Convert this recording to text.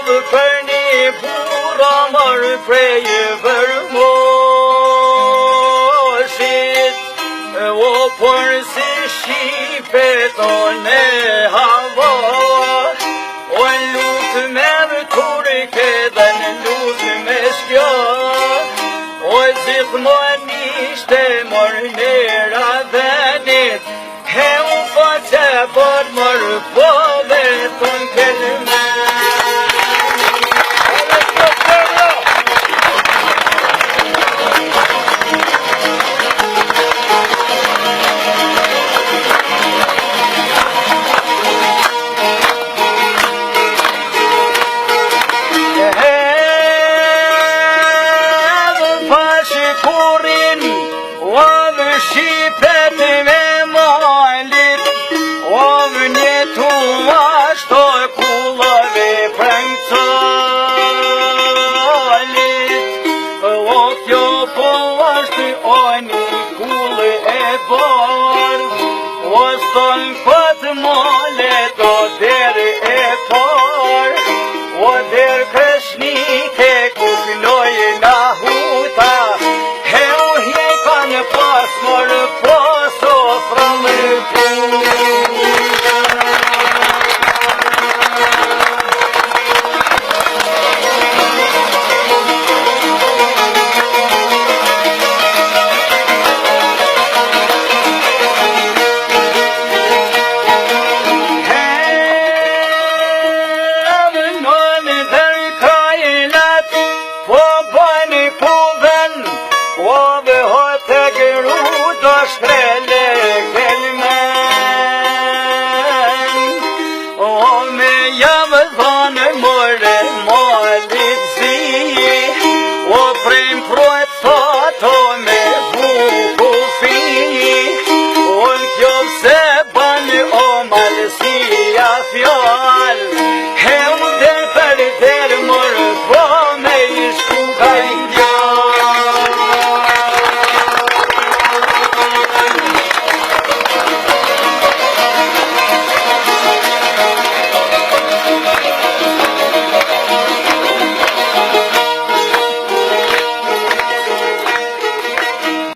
për një burra marë prej vërmoshit, o por si shqipet o në hava, o lutë me turke dhe në lutë me shkja, o gjithmon ishte mërë në radhenit, he u fa që për mërë po dhe të në kelme. Shqipet me malit, o vënje tu ashto kullave prëngcalit, o kjo po ashtë o një kullë e bardh, o ston këtë malet o der e par, o der kreshnike kukloj nga huta, pas mërë pas o framë shtrele kelmen, o me jam